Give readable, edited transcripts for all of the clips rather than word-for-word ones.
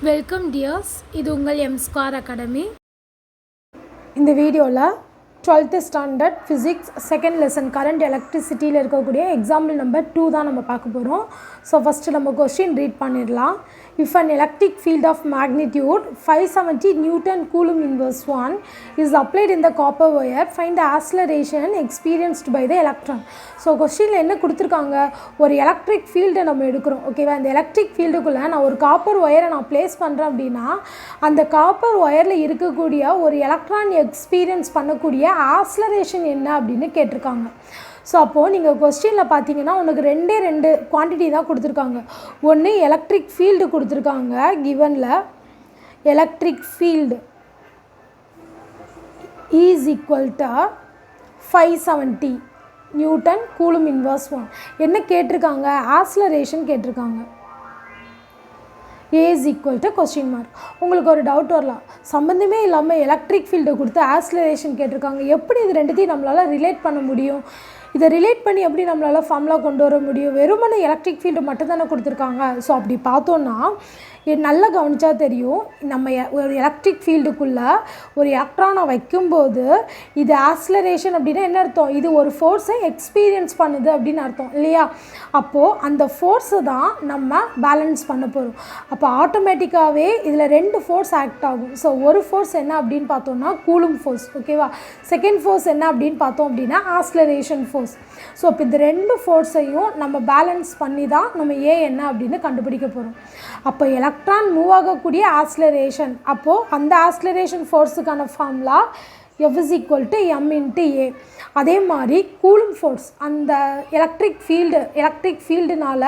Welcome tears, இது உங்கள் M-Square academy. இந்த வீடியோவில் 12th standard physics second lesson current எலக்ட்ரிசிட்டியில் இருக்கக்கூடிய எக்ஸாம்பிள் நம்பர் 2 தான் நம்ம பார்க்க போகிறோம். ஸோ ஃபஸ்ட்டு நம்ம கொஸ்டின் ரீட் பண்ணிடலாம். If an electric field of magnitude 570 Newton Coulomb inverse 1 is applied in the copper wire, find the acceleration experienced by the electron. So கொஸ்டினில் என்ன கொடுத்துருக்காங்க, ஒரு எலக்ட்ரிக் ஃபீல்டை நம்ம எடுக்கிறோம். ஓகேவா, அந்த எலக்ட்ரிக் ஃபீல்டுக்குள்ளே நான் ஒரு காப்பர் ஒயரை நான் ப்ளேஸ் பண்ணுறேன் அப்படின்னா அந்த காப்பர் ஒயரில் இருக்கக்கூடிய ஒரு எலக்ட்ரான் எக்ஸ்பீரியன்ஸ் பண்ணக்கூடிய ஆக்ஸலரேஷன் என்ன அப்படின்னு கேட்டிருக்காங்க. ஸோ அப்போது நீங்கள் கொஸ்டினில் பார்த்தீங்கன்னா உனக்கு ரெண்டு குவான்டிட்டி தான் கொடுத்துருக்காங்க. ஒன்று எலக்ட்ரிக் ஃபீல்டு கொடுத்துருக்காங்க, கிவனில் electric field is equal to 570 newton coulomb inverse 1. என்ன கேட்டிருக்காங்க, ஆக்ஸலரேஷன் கேட்டிருக்காங்க. A is equal to question mark. உங்களுக்கு ஒரு டவுட் வரலாம், சம்மந்தமே இல்லாமல் எலக்ட்ரிக் ஃபீல்டை கொடுத்து ஆக்ஸலரேஷன் கேட்டிருக்காங்க, எப்படி இது ரெண்டுத்தையும் நம்மளால் ரிலேட் பண்ண முடியும், இதை ரிலேட் பண்ணி எப்படி நம்மளால் ஃபார்முலா கொண்டு வர முடியும், வெறுமனே எலக்ட்ரிக் ஃபீல்டு மட்டும் தானே கொடுத்துருக்காங்க. ஸோ அப்படி பார்த்தோன்னா நல்லா கவனித்தா தெரியும், நம்ம ஒரு எலக்ட்ரிக் ஃபீல்டுக்குள்ளே ஒரு எலக்ட்ரானை வைக்கும்போது இது ஆக்ஸலரேஷன் அப்படின்னா என்ன அர்த்தம், இது ஒரு ஃபோர்ஸை எக்ஸ்பீரியன்ஸ் பண்ணுது அப்படின்னு அர்த்தம் இல்லையா. அப்போது அந்த ஃபோர்ஸை தான் நம்ம பேலன்ஸ் பண்ண போகிறோம். அப்போ ஆட்டோமேட்டிக்காகவே இதில் 2 ஃபோர்ஸ் ஆக்ட் ஆகும். ஸோ ஒரு ஃபோர்ஸ் என்ன அப்படின்னு பார்த்தோம்னா கூலும் ஃபோர்ஸ், ஓகேவா. செகண்ட் ஃபோர்ஸ் என்ன அப்படின்னு பார்த்தோம் அப்படின்னா ஆக்ஸலரேஷன் ஃபோர்ஸ். ஸோ இப்போ இந்த 2 ஃபோர்ஸையும் நம்ம பேலன்ஸ் பண்ணி தான் நம்ம ஏ என்ன அப்படின்னு கண்டுபிடிக்க போகிறோம். அப்போ எலக்ட்ரான் மூவ் ஆகக்கூடிய ஆக்ஸலரேஷன், அப்போது அந்த ஆக்ஸலரேஷன் ஃபோர்ஸுக்கான formula F is equal to M into A. அதே மாதிரி கூலும் ஃபோர்ஸ், அந்த எலக்ட்ரிக் ஃபீல்டுனால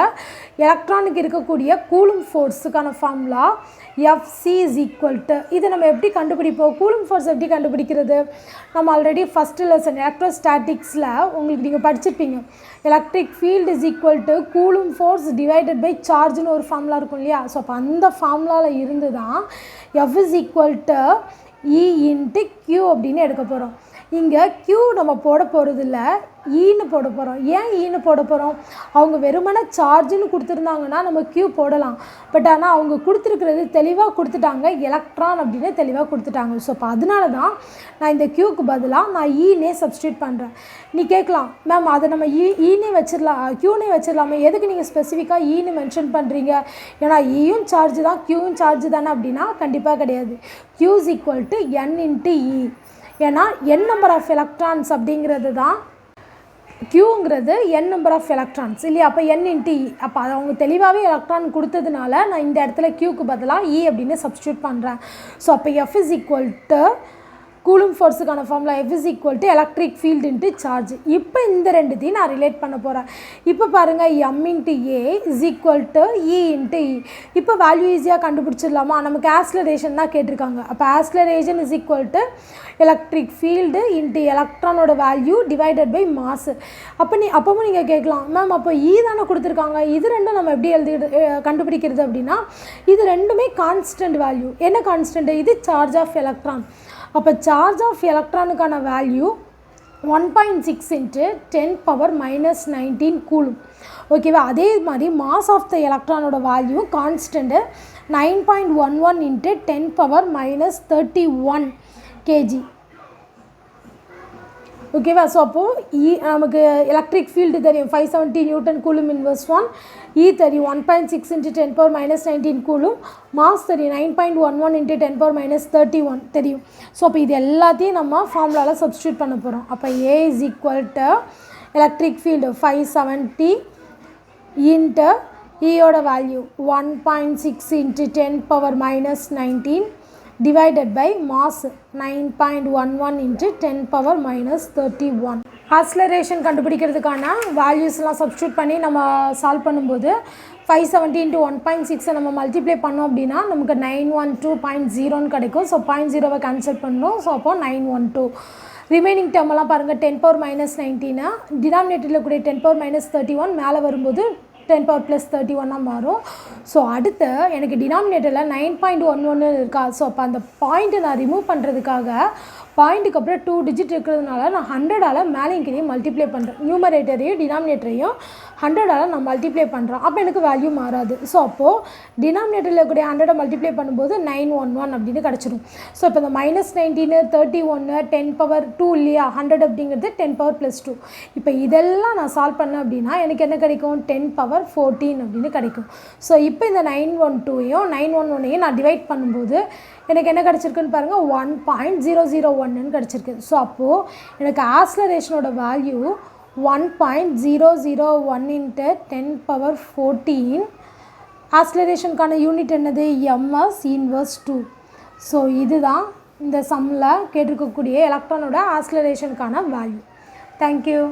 எலக்ட்ரானுக்கு இருக்கக்கூடிய கூலும் ஃபோர்ஸுக்கான formula FC is equal to, இதை நம்ம எப்படி கண்டுபிடிப்போம், கூலும் ஃபோர்ஸ் எப்படி கண்டுபிடிக்கிறது, நம்ம ஆல்ரெடி ஃபஸ்ட்டு லெசன் எலக்ட்ரோஸ்டாட்டிக்ஸில் உங்களுக்கு நீங்கள் படிச்சிருப்பீங்க. Electric field is equal to coulomb force divided by சார்ஜ்னு ஒரு ஃபார்முலா இருக்கும் இல்லையா. ஸோ அப்போ அந்த ஃபார்முலாவில் இருந்து தான் F is equal to E into Q அப்படின்னு எடுக்க போகிறோம். இங்கே Q நம்ம போட போகிறது இல்லை, ஈன்னு போட போகிறோம். ஏன் ஈன்னு போட போகிறோம், அவங்க வெறுமனே சார்ஜுன்னு கொடுத்துருந்தாங்கன்னா நம்ம Q போடலாம். பட் ஆனால் அவங்க கொடுத்துருக்கிறது தெளிவாக கொடுத்துட்டாங்க, எலக்ட்ரான் அப்படின்னு தெளிவாக கொடுத்துட்டாங்க. ஸோ அப்போ அதனால தான் நான் இந்த Qக்கு பதிலாக நான் ஈனே சப்ஸ்டியூட் பண்ணுறேன். நீ கேட்கலாம், மேம் அதை நம்ம ஈனே வச்சிடலாம், Qனே வச்சிடலாமே, எதுக்கு நீங்கள் ஸ்பெசிஃபிக்காக ஈன்னு மென்ஷன் பண்ணுறீங்க, ஏன்னா ஈயும் சார்ஜ் தான் Qவும் சார்ஜ் தானே அப்படின்னா கண்டிப்பாக கிடையாது. Q is equal to N into E. ஏன்னா n நம்பர் ஆஃப் எலக்ட்ரான்ஸ் அப்படிங்கிறது தான் Qங்கிறது n நம்பர் ஆஃப் எலக்ட்ரான்ஸ் இல்லையா. அப்போ n இன்ட்டு E, அப்போ அது அவங்க தெளிவாகவே எலக்ட்ரான் கொடுத்ததுனால நான் இந்த இடத்துல Qக்கு பதிலாக E அப்படின்னு சப்ஸ்டியூட் பண்ணுறேன். ஸோ அப்போ F is equal to coulomb ஃபோர்ஸுக்கான formula F is equal to electric field into charge. இப்போ இந்த ரெண்டுத்தையும் நான் ரிலேட் பண்ண போகிறேன். இப்போ பாருங்கள், M into A is equal to E into E. இப்போ வேல்யூ ஈஸியாக கண்டுபிடிச்சிடலாமா, நமக்கு ஆக்ஸலரேஷன் தான் கேட்டிருக்காங்க. அப்போ acceleration is equal to electric field into எலக்ட்ரானோட வேல்யூ டிவைடட் பை மாஸ். அப்பவும் நீங்கள் கேட்கலாம், மேம் அப்போ E தானே கொடுத்துருக்காங்க, இது ரெண்டும் நம்ம எப்படி கண்டுபிடிக்கிறது அப்படின்னா, இது ரெண்டுமே கான்ஸ்டன்ட் வேல்யூ. என்ன கான்ஸ்டன்ட், இது சார்ஜ் ஆஃப் எலக்ட்ரான். அப்போ சார்ஜ் ஆஃப் எலக்ட்ரானுக்கான வேல்யூ 1.6 இன்ட்டு 10⁻⁻19 கூலும், ஓகேவா. அதே மாதிரி மாஸ் ஆஃப் த எலக்ட்ரானோட வேல்யூ கான்ஸ்டன்ட்டு 9.11 இன்ட்டு 10⁻31 kg, ஓகேவா. ஸோ அப்போது நமக்கு எலக்ட்ரிக் ஃபீல்டு தெரியும் 570 நியூட்டன் கூலும் இன்வர்ஸ் 1, E தெரியும் 1.6 இன்ட்டு 10⁻19 கூலும், மாஸ் தெரியும் 9.11 இன்ட்டு 10⁻31 தெரியும். ஸோ அப்போ இது எல்லாத்தையும் நம்ம ஃபார்முலாவில் சப்ஸ்டியூட் பண்ண போகிறோம். அப்போ A is equal to electric field 570 into Eயோட value 1.6 into 10⁻19 divided by mass 9.11 into 10⁻31. Acceleration கண்டுபிடிக்கிறதுக்கான வேல்யூஸ்லாம் சப்ஸ்டியூட் பண்ணி நம்ம சால்வ் பண்ணும்போது 570 into 1.6 நம்ம மல்டிப்ளை பண்ணோம் அப்படின்னா நமக்கு 912.0 கிடைக்கும். ஸோ 0.0வை கேன்சல் பண்ணணும். ஸோ அப்போ 912. ரிமைனிங் டேர்மெல்லாம் பாருங்கள், 10⁻19 டினாமினேட்டரில் கூடிய 10⁻31 மேலே வரும்போது 10⁻+31 மாறும். ஸோ அடுத்து எனக்கு டினாமினேட்டரில் 9.11 இருக்கா. ஸோ அப்போ அந்த பாயிண்ட்டை நான் ரிமூவ் பண்ணுறதுக்காக பாயிண்ட்டுக்கு அப்புறம் 2 டிஜிட் இருக்கிறதுனால நான் 100ஆல் மேலேயும் கீழே மல்டிப்ளை பண்ணுறேன். நியூமரேட்டரையும் டினாமினேட்டரையும் 100ஆல் நான் மல்டிப்ளை பண்ணுறேன். அப்போ எனக்கு வேல்யூ மாறாது. ஸோ அப்போது டினாமினேட்டரில் இருக்கக்கூடிய 100 மல்டிப்ளை பண்ணும்போது 911 அப்படின்னு கிடச்சிடும். ஸோ இப்போ இந்த -19 31 10 பவர் 2 இல்லையா, 100 அப்படிங்கிறது 10 பவர் +2. இப்போ இதெல்லாம் நான் சால்வ் பண்ணேன் அப்படின்னா எனக்கு என்ன கிடைக்கும், 10 பவர் 14 அப்படின்னு கிடைக்கும். ஸோ இப்போ இந்த 912ஐயும் 911ஐயும் நான் டிவைட் பண்ணும்போது எனக்கு என்ன கிடச்சிருக்குன்னு பாருங்கள், 1.001ன்னு கிடச்சிருக்கு. ஸோ அப்போது எனக்கு ஆக்ஸலரேஷனோட வேல்யூ 1.001 × 10 பவர் 14. ஆக்ஸலரேஷனுக்கான யூனிட் என்னது, ms இன்வர்ஸ் 2. ஸோ இதுதான் இந்த சம்மில் கேட்டிருக்கக்கூடிய எலக்ட்ரானோட ஆக்ஸலரேஷனுக்கான வேல்யூ. தேங்க்யூ.